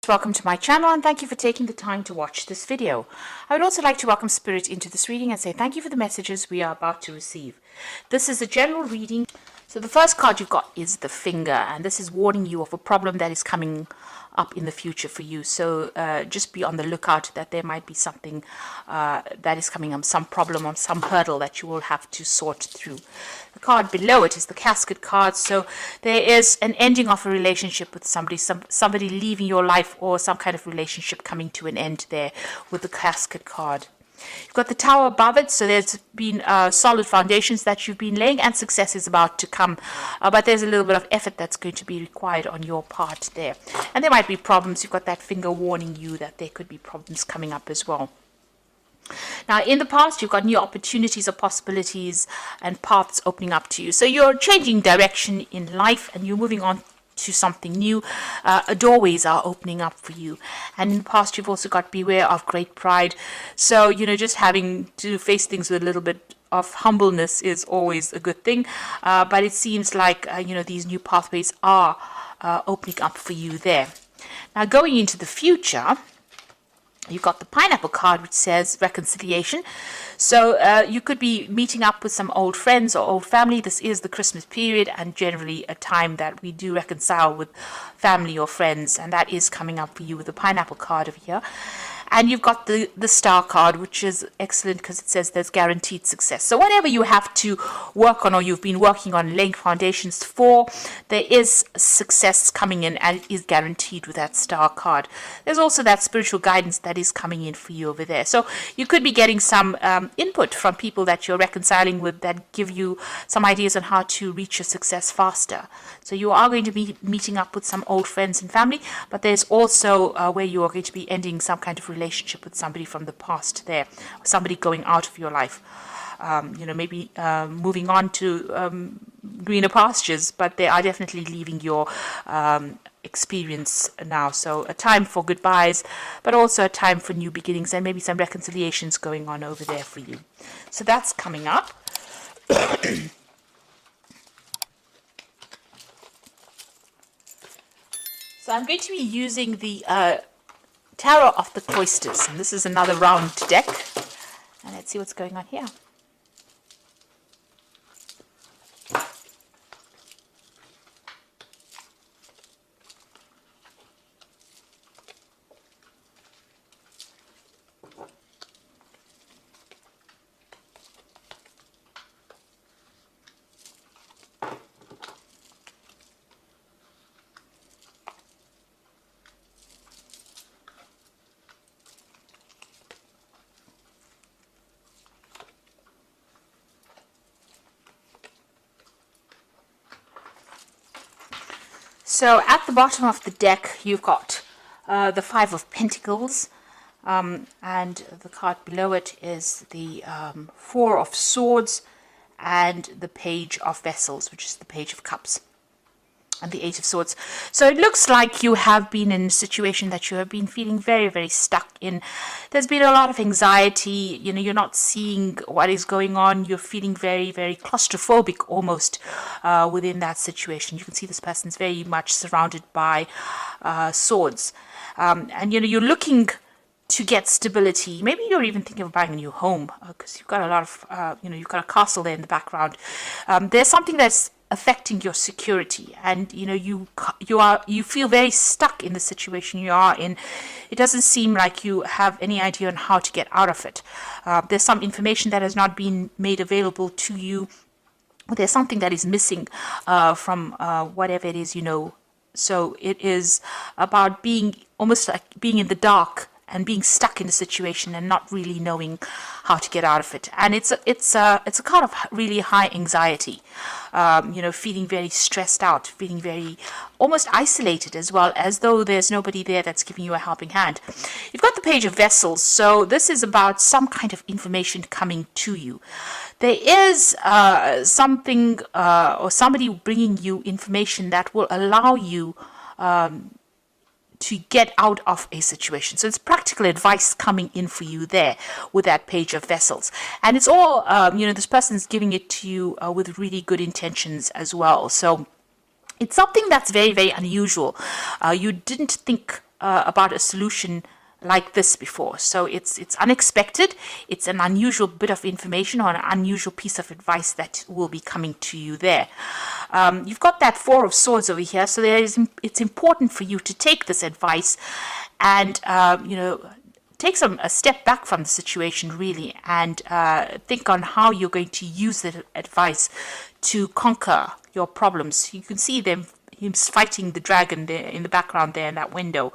Welcome to my channel and thank you for taking the time to watch this video. I would also like to welcome Spirit into this reading and say thank you for the messages we are about to receive. This is a general reading. So the first card you've got is the finger, and this is warning you of a problem that is coming up in the future for you. So just be on the lookout that there might be something that is coming up, some problem or some hurdle that you will have to sort through. The card below it is the casket card. So there is an ending of a relationship with somebody, somebody leaving your life, or some kind of relationship coming to an end there with the casket card. You've got the tower above it, so there's been solid foundations that you've been laying, and success is about to come. But there's a little bit of effort that's going to be required on your part there. And there might be problems. You've got that finger warning you that there could be problems coming up as well. Now, in the past, you've got new opportunities or possibilities and paths opening up to you. So you're changing direction in life and you're moving on to something new. Doorways are opening up for you. And in the past, you've also got beware of great pride. So, just having to face things with a little bit of humbleness is always a good thing. But it seems like, these new pathways are opening up for you there. Now, going into the future, you've got the pineapple card, which says reconciliation. So you could be meeting up with some old friends or old family. This is the Christmas period and generally a time that we do reconcile with family or friends. And that is coming up for you with the pineapple card over here. And you've got the star card, which is excellent because it says there's guaranteed success. So whatever you have to work on or you've been working on laying foundations for, there is success coming in and it is guaranteed with that star card. There's also that spiritual guidance that is coming in for you over there. So you could be getting some input from people that you're reconciling with that give you some ideas on how to reach your success faster. So you are going to be meeting up with some old friends and family, but there's also where you are going to be ending some kind of relationship with somebody from the past there, somebody going out of your life, maybe moving on to greener pastures, but they are definitely leaving your experience now. So a time for goodbyes, but also a time for new beginnings and maybe some reconciliations going on over there for you. So that's coming up. So I'm going to be using the Tarot of the Cloisters, and this is another round deck, and let's see what's going on here. So at the bottom of the deck, you've got the Five of Pentacles, and the card below it is the Four of Swords and the Page of Vessels, which is the Page of Cups, and the Eight of Swords. So it looks like you have been in a situation that you have been feeling very, very stuck in. There's been a lot of anxiety. You're not seeing what is going on. You're feeling very, very claustrophobic almost within that situation. You can see this person's very much surrounded by swords. And you're looking to get stability. Maybe you're even thinking of buying a new home because you've got a lot of, you've got a castle there in the background. There's something that's affecting your security, and you feel very stuck in the situation you are in. It doesn't seem like you have any idea on how to get out of it. There's some information that has not been made available to you. There's something that is missing from whatever it is. So it is about being almost like being in the dark and being stuck in a situation and not really knowing how to get out of it. And it's a kind of really high anxiety, feeling very stressed out, feeling very almost isolated as well, as though there's nobody there that's giving you a helping hand. You've got the Page of Vessels, so this is about some kind of information coming to you. There is something or somebody bringing you information that will allow you to get out of a situation. So it's practical advice coming in for you there with that Page of Vessels. And it's all, this person's giving it to you with really good intentions as well. So it's something that's very, very unusual. You didn't think about a solution like this before. So it's unexpected. It's an unusual bit of information or an unusual piece of advice that will be coming to you there. You've got that Four of Swords over here, so it's important for you to take this advice and take a step back from the situation really, and think on how you're going to use that advice to conquer your problems. You can see him fighting the dragon there in the background there in that window.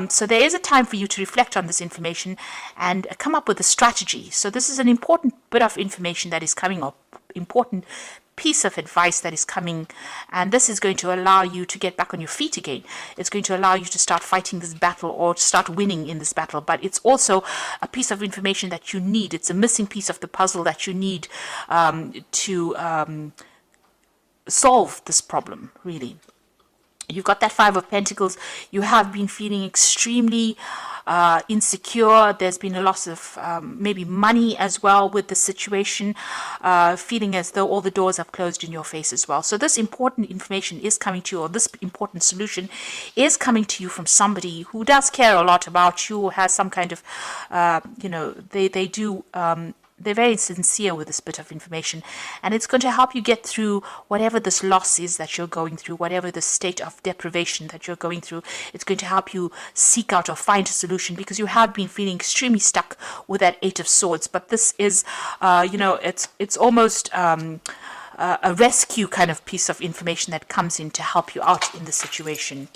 So there is a time for you to reflect on this information and come up with a strategy. So this is an important bit of information that is coming up, important piece of advice that is coming, and this is going to allow you to get back on your feet again. It's going to allow you to start fighting this battle or to start winning in this battle, but it's also a piece of information that you need. It's a missing piece of the puzzle that you need to solve this problem, really. You've got that Five of Pentacles. You have been feeling extremely insecure. There's been a loss of maybe money as well with the situation, feeling as though all the doors have closed in your face as well. So this important information is coming to you, or this important solution is coming to you from somebody who does care a lot about you, has some kind of, they're very sincere with this bit of information, and it's going to help you get through whatever this loss is that you're going through, whatever the state of deprivation that you're going through. It's going to help you seek out or find a solution, because you have been feeling extremely stuck with that Eight of Swords. But this is, it's almost a rescue kind of piece of information that comes in to help you out in the situation.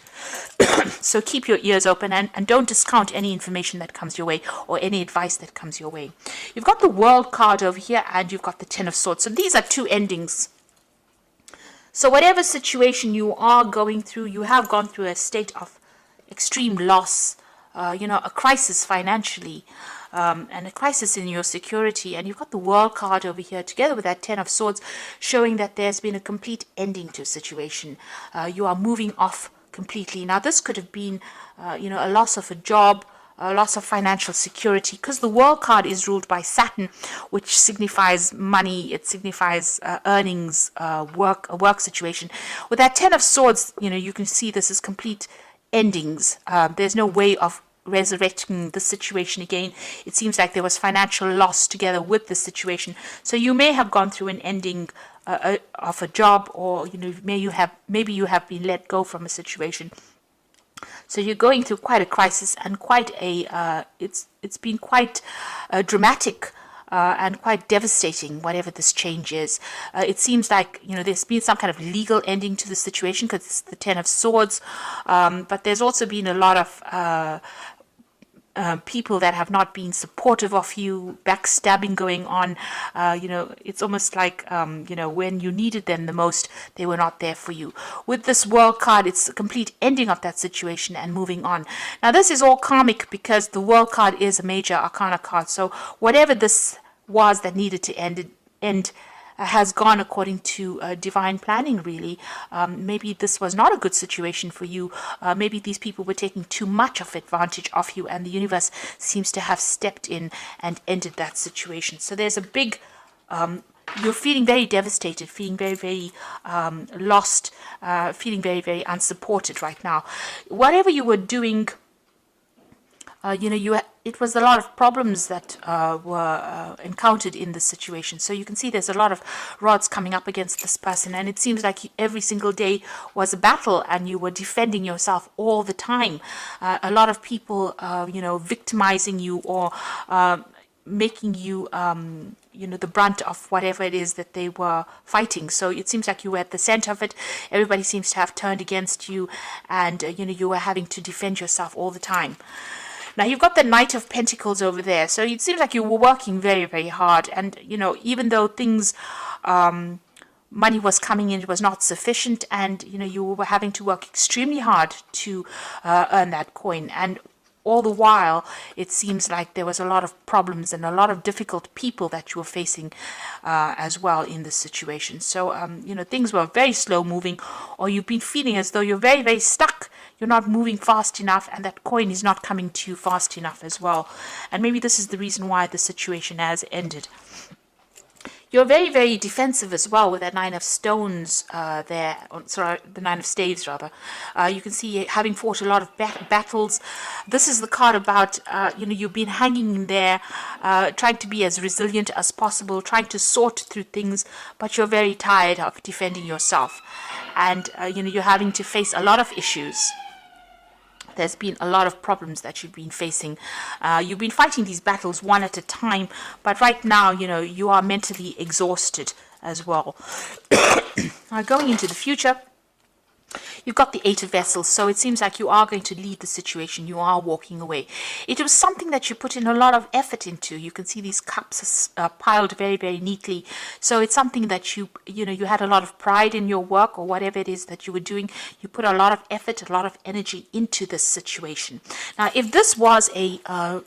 So keep your ears open and don't discount any information that comes your way or any advice that comes your way. You've got the World card over here and you've got the Ten of Swords. So these are two endings. So whatever situation you are going through, you have gone through a state of extreme loss, a crisis financially, and a crisis in your security. And you've got the World card over here together with that Ten of Swords, showing that there's been a complete ending to a situation. You are moving off completely. Now this could have been a loss of a job, a loss of financial security, because the World card is ruled by Saturn, which signifies money. It signifies earnings, a work situation. With that Ten of Swords, you can see this is complete endings. There's no way of resurrecting the situation again. It seems like there was financial loss together with the situation. So you may have gone through an ending of a job, or maybe you have been let go from a situation. So you're going through quite a crisis and quite a it's been quite dramatic and quite devastating, whatever this change is. It seems like there's been some kind of legal ending to the situation because it's the Ten of Swords, but there's also been a lot of people that have not been supportive of you, backstabbing going on. It's almost like, when you needed them the most, they were not there for you. With this World card, it's a complete ending of that situation and moving on. Now, this is all karmic because the World card is a major arcana card. So whatever this was that needed to end has gone according to divine planning, really. Maybe this was not a good situation for you. Maybe these people were taking too much of advantage of you, and the universe seems to have stepped in and ended that situation. So there's a big, you're feeling very devastated, feeling very, very lost, feeling very, very unsupported right now. Whatever you were doing, it was a lot of problems that were encountered in this situation. So you can see there's a lot of rods coming up against this person, and it seems like every single day was a battle and you were defending yourself all the time. A lot of people, victimizing you or making you, the brunt of whatever it is that they were fighting. So it seems like you were at the center of it. Everybody seems to have turned against you, and, you were having to defend yourself all the time. Now, you've got the Knight of Pentacles over there. So it seems like you were working very, very hard. And, even though things, money was coming in, it was not sufficient. And, you were having to work extremely hard to earn that coin. And all the while, it seems like there was a lot of problems and a lot of difficult people that you were facing as well in this situation. So, things were very slow moving, or you've been feeling as though you're very, very stuck. You're not moving fast enough, and that coin is not coming to you fast enough as well. And maybe this is the reason why the situation has ended. You're very, very defensive as well with that Nine of Stones there. Sorry, the Nine of Staves, rather. You can see having fought a lot of battles. This is the card about, you've been hanging in there, trying to be as resilient as possible, trying to sort through things, but you're very tired of defending yourself. And, you're having to face a lot of issues. There's been a lot of problems that you've been facing. You've been fighting these battles one at a time, but right now, you are mentally exhausted as well. Now, going into the future, you've got the Eight of Vessels, so it seems like you are going to leave the situation. You are walking away. It was something that you put in a lot of effort into. You can see these cups piled very, very neatly. So it's something that you had a lot of pride in your work or whatever it is that you were doing. You put a lot of effort, a lot of energy into this situation. Now, if this was a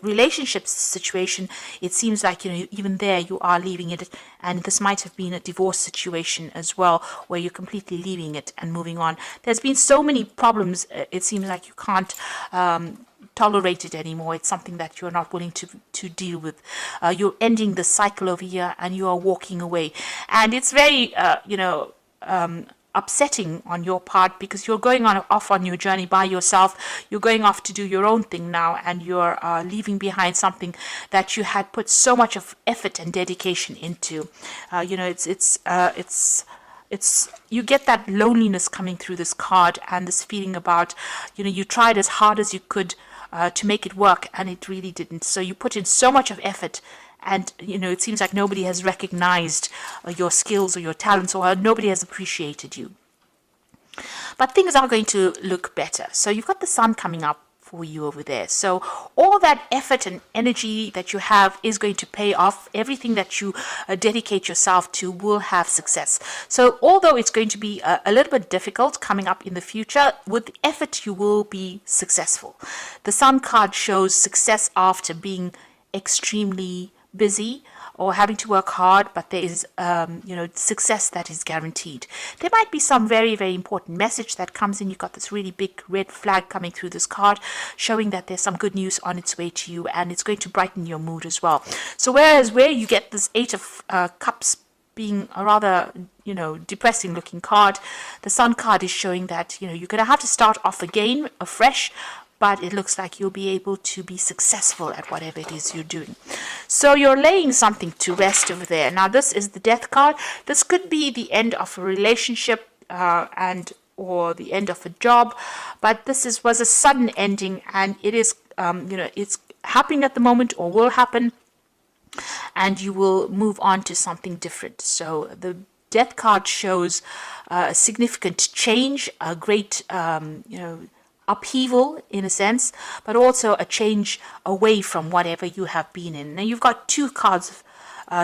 relationship situation, it seems like, even there you are leaving it. And this might have been a divorce situation as well, where you're completely leaving it and moving on. There's been so many problems, it seems like you can't tolerate it anymore. It's something that you're not willing to deal with. You're ending the cycle over here and you are walking away. And it's very, upsetting on your part, because you're going off on your journey by yourself. You're going off to do your own thing now, and you're leaving behind something that you had put so much of effort and dedication into. It's you get that loneliness coming through this card, and this feeling about, you tried as hard as you could to make it work, and it really didn't. So you put in so much of effort, and it seems like nobody has recognized your skills or your talents, or nobody has appreciated you. But things are going to look better. So you've got the sun coming up for you over there. So all that effort and energy that you have is going to pay off. Everything that you dedicate yourself to will have success. So although it's going to be a little bit difficult coming up in the future, with effort you will be successful. The sun card shows success after being extremely busy or having to work hard, but there is success that is guaranteed. There might be some very, very important message that comes in. You've got this really big red flag coming through this card, showing that there's some good news on its way to you, and it's going to brighten your mood as well. So whereas where you get this Eight of Cups being a rather depressing looking card, the Sun card is showing that you're going to have to start off again afresh, but it looks like you'll be able to be successful at whatever it is you're doing. So you're laying something to rest over there. Now this is the Death card. This could be the end of a relationship or the end of a job, but this was a sudden ending, and it is it's happening at the moment or will happen, and you will move on to something different. So the Death card shows a significant change, a great upheaval in a sense, but also a change away from whatever you have been in. Now you've got two cards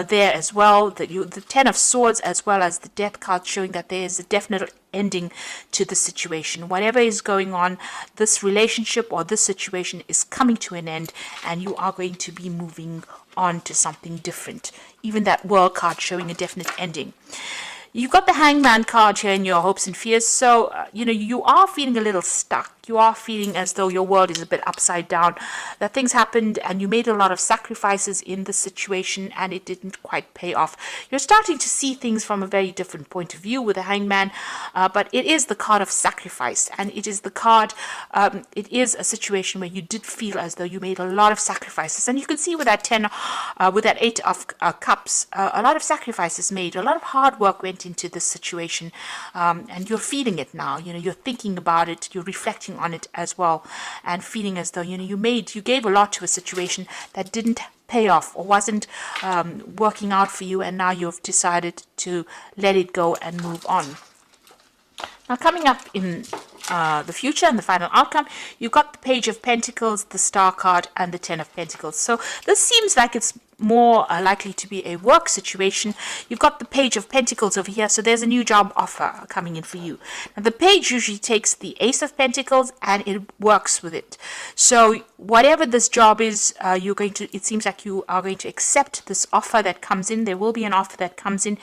there as well, the Ten of Swords as well as the Death card, showing that there is a definite ending to the situation. Whatever is going on, this relationship or this situation is coming to an end, and you are going to be moving on to something different. Even that World card showing a definite ending. You've got the Hangman card here in your hopes and fears. So, you are feeling a little stuck. You are feeling as though your world is a bit upside down, that things happened and you made a lot of sacrifices in the situation and it didn't quite pay off. You're starting to see things from a very different point of view with the Hangman, but it is the card of sacrifice, and it is the card, it is a situation where you did feel as though you made a lot of sacrifices. And you can see with that with that Eight of Cups, a lot of sacrifices made, a lot of hard work went into this situation, and you're feeling it now. You're thinking about it, you're reflecting on it as well, and feeling as though you gave a lot to a situation that didn't pay off or wasn't working out for you, and now you've decided to let it go and move on. Now coming up in the future and the final outcome, you've got the Page of Pentacles, the Star card, and the Ten of Pentacles. So this seems like it's more likely to be a work situation. You've got the Page of Pentacles over here, so there's a new job offer coming in for you. Now the page usually takes the Ace of Pentacles and it works with it. So whatever this job is, it seems like you are going to accept this offer that comes in. There will be an offer that comes in,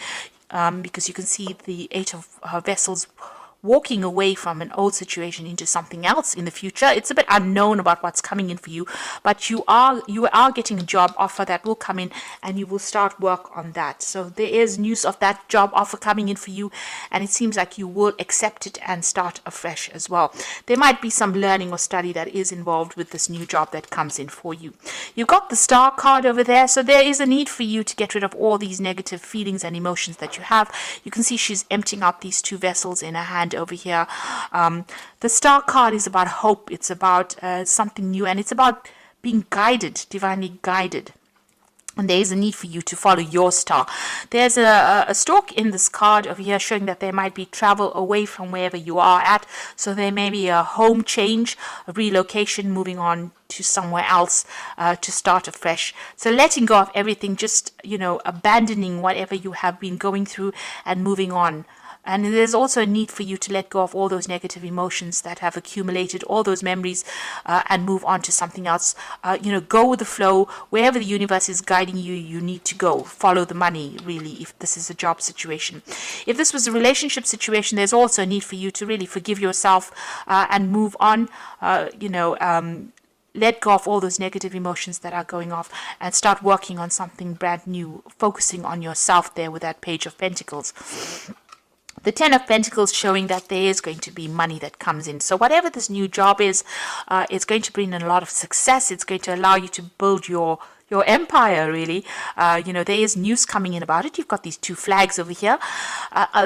because you can see the Eight of Vessels walking away from an old situation into something else in the future. It's a bit unknown about what's coming in for you, but you are getting a job offer that will come in, and you will start work on that. So there is news of that job offer coming in for you, and it seems like you will accept it and start afresh as well. There might be some learning or study that is involved with this new job that comes in for you. You've got the Star card over there, so there is a need for you to get rid of all these negative feelings and emotions that you have. You can see she's emptying out these two vessels in her hand over here. The Star card is about hope. It's about something new, and it's about being guided, divinely guided. And there is a need for you to follow your star. There's a stork in this card over here showing that there might be travel away from wherever you are at. So there may be a home change, a relocation, moving on to somewhere else to start afresh. So letting go of everything, just, abandoning whatever you have been going through and moving on. And there's also a need for you to let go of all those negative emotions that have accumulated, all those memories, and move on to something else. Go with the flow. Wherever the universe is guiding you, you need to go. Follow the money, really, if this is a job situation. If this was a relationship situation, there's also a need for you to really forgive yourself and move on. Let go of all those negative emotions that are going off and start working on something brand new, focusing on yourself there with that Page of Pentacles. The Ten of Pentacles showing that there is going to be money that comes in. So whatever this new job is, it's going to bring in a lot of success. It's going to allow you to build your empire, really. There is news coming in about it. You've got these two flags over here.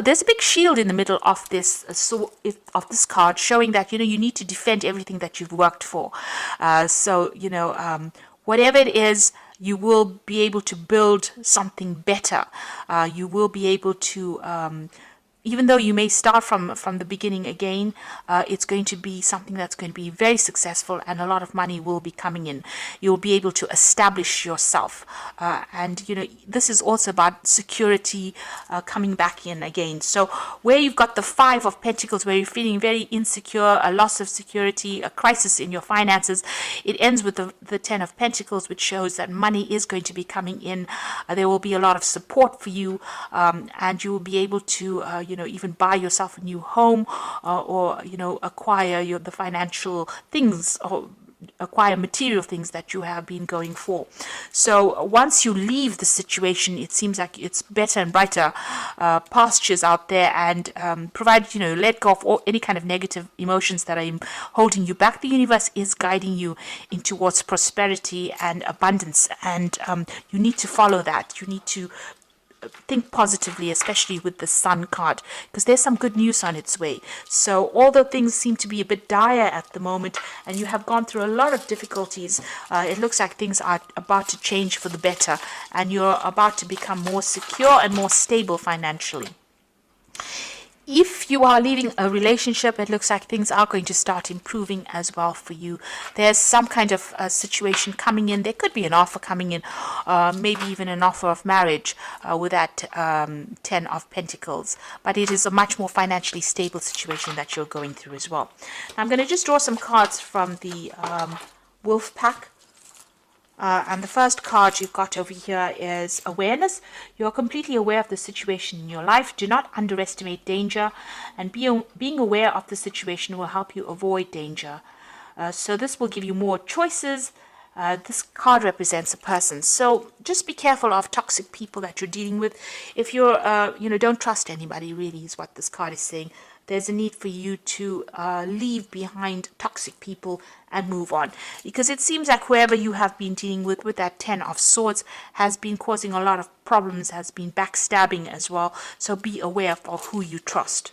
There's a big shield in the middle of this of this card showing that, you need to defend everything that you've worked for. Whatever it is, you will be able to build something better. You will be able to even though you may start from the beginning again, it's going to be something that's going to be very successful, and a lot of money will be coming in. You'll be able to establish yourself. This is also about security coming back in again. So where you've got the Five of Pentacles, where you're feeling very insecure, a loss of security, a crisis in your finances, it ends with the Ten of Pentacles, which shows that money is going to be coming in. There will be a lot of support for you, and you will be able to even buy yourself a new home, or acquire the financial things, or acquire material things that you have been going for. So once you leave the situation, it seems like it's better and brighter pastures out there, and provided let go of any kind of negative emotions that are holding you back. The universe is guiding you in towards prosperity and abundance, and you need to follow that. You need to think positively, especially with the Sun card, because there's some good news on its way. So although things seem to be a bit dire at the moment, and you have gone through a lot of difficulties, it looks like things are about to change for the better, and you're about to become more secure and more stable financially. If you are leaving a relationship, it looks like things are going to start improving as well for you. There's some kind of situation coming in. There could be an offer coming in, maybe even an offer of marriage with that Ten of Pentacles. But it is a much more financially stable situation that you're going through as well. Now, I'm going to just draw some cards from the Wolf Pack. And the first card you've got over here is awareness. You're completely aware of the situation in your life. Do not underestimate danger, and being aware of the situation will help you avoid danger. So this will give you more choices. This card represents a person. So just be careful of toxic people that you're dealing with. If you're, don't trust anybody, really, is what this card is saying. There's a need for you to leave behind toxic people and move on, because it seems like whoever you have been dealing with that Ten of Swords has been causing a lot of problems, has been backstabbing as well. So be aware of who you trust.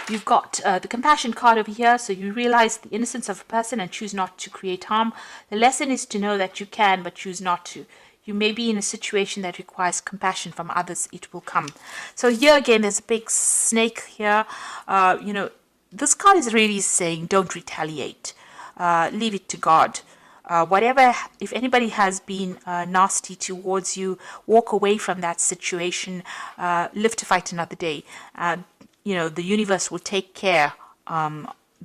You've got the Compassion card over here. So you realize the innocence of a person and choose not to create harm. The lesson is to know that you can, but choose not to. You may be in a situation that requires compassion from others. It will come. So here again, there's a big snake here. This card is really saying, don't retaliate. Leave it to God. If anybody has been nasty towards you, walk away from that situation. Live to fight another day. The universe will take care.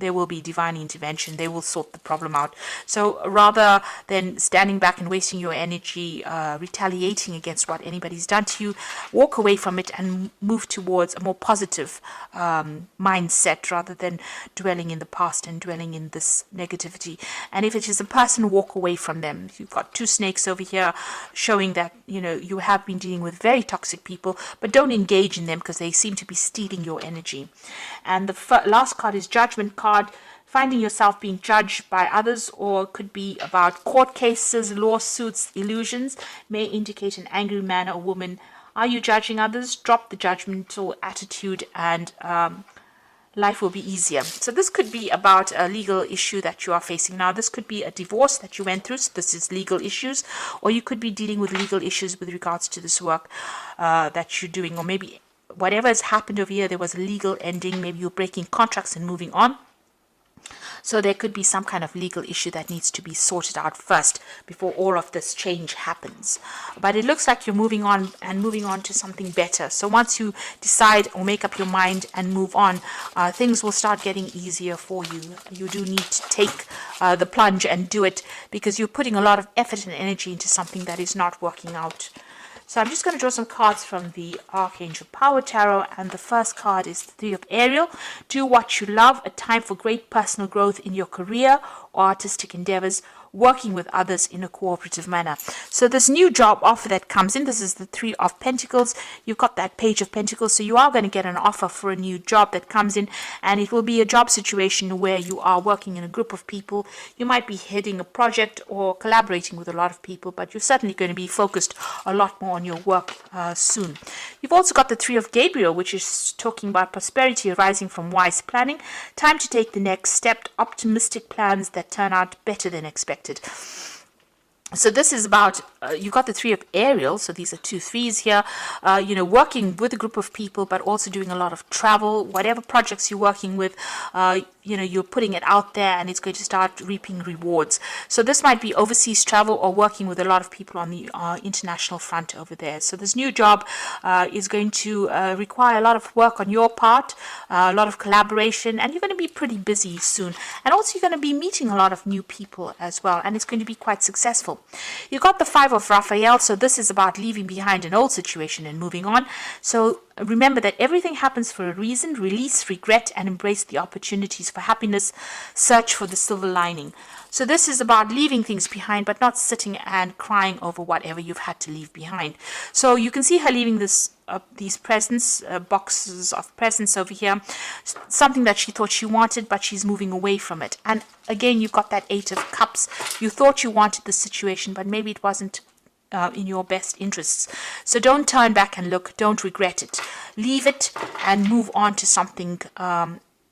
there will be divine intervention. They will sort the problem out. So rather than standing back and wasting your energy retaliating against what anybody's done to you, walk away from it and move towards a more positive mindset rather than dwelling in the past and dwelling in this negativity. And if it is a person, walk away from them. You've got two snakes over here showing that, you know, you have been dealing with very toxic people, but don't engage in them because they seem to be stealing your energy. And the last card is Judgment card. Finding yourself being judged by others, or could be about court cases, lawsuits, illusions, may indicate an angry man or woman. Are you judging others? Drop the judgmental attitude and life will be easier. So this could be about a legal issue that you are facing now. This could be a divorce that you went through. So this is legal issues, or you could be dealing with legal issues with regards to this work that you're doing, or maybe whatever has happened over here, there was a legal ending. Maybe you're breaking contracts and moving on. So there could be some kind of legal issue that needs to be sorted out first before all of this change happens. But it looks like you're moving on and moving on to something better. So once you decide or make up your mind and move on, things will start getting easier for you. You do need to take the plunge and do it, because you're putting a lot of effort and energy into something that is not working out. So I'm just going to draw some cards from the Archangel Power Tarot, and the first card is the Three of Ariel. Do what you love, a time for great personal growth in your career or artistic endeavors, working with others in a cooperative manner. So this new job offer that comes in, this is the Three of Pentacles. You've got that Page of Pentacles, so you are going to get an offer for a new job that comes in, and it will be a job situation where you are working in a group of people. You might be heading a project or collaborating with a lot of people, but you're certainly going to be focused a lot more on your work soon. You've also got the Three of Gabriel, which is talking about prosperity arising from wise planning. Time to take the next step, optimistic plans that turn out better than expected. So this is about, you've got the Three of Ariel, so these are 2 threes here, you know, working with a group of people, but also doing a lot of travel. Whatever projects you're working with, you know, you're putting it out there and it's going to start reaping rewards. So this might be overseas travel or working with a lot of people on the international front over there. So this new job is going to require a lot of work on your part, a lot of collaboration, and you're going to be pretty busy soon. And also you're going to be meeting a lot of new people as well, and it's going to be quite successful. You got the Five of Raphael, so this is about leaving behind an old situation and moving on. So remember that everything happens for a reason. Release regret and embrace the opportunities for happiness. Search for the silver lining. So this is about leaving things behind, but not sitting and crying over whatever you've had to leave behind. So you can see her leaving this these presents, boxes of presents over here, something that she thought she wanted, but she's moving away from it. And again, you've got that Eight of Cups. You thought you wanted the situation, but maybe it wasn't in your best interests. So don't turn back and look. Don't regret it. Leave it and move on to something.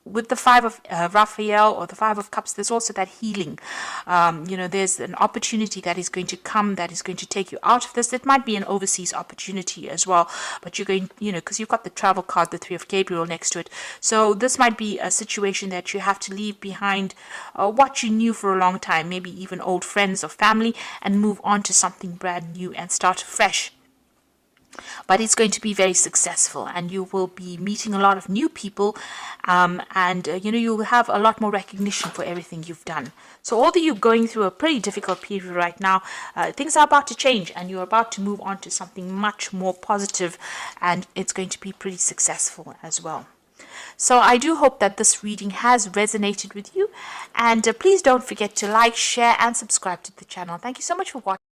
With the Five of Raphael or the Five of Cups, there's also that healing. You know, there's an opportunity that is going to come that is going to take you out of this. It might be an overseas opportunity as well, but you're going, you know, because you've got the travel card, the Three of Gabriel next to it. So this might be a situation that you have to leave behind what you knew for a long time, maybe even old friends or family, and move on to something brand new and start fresh. But it's going to be very successful, and you will be meeting a lot of new people, and you know, you will have a lot more recognition for everything you've done. So although you're going through a pretty difficult period right now, things are about to change, and you're about to move on to something much more positive, and it's going to be pretty successful as well. So I do hope that this reading has resonated with you, and please don't forget to like, share and subscribe to the channel. Thank you so much for watching.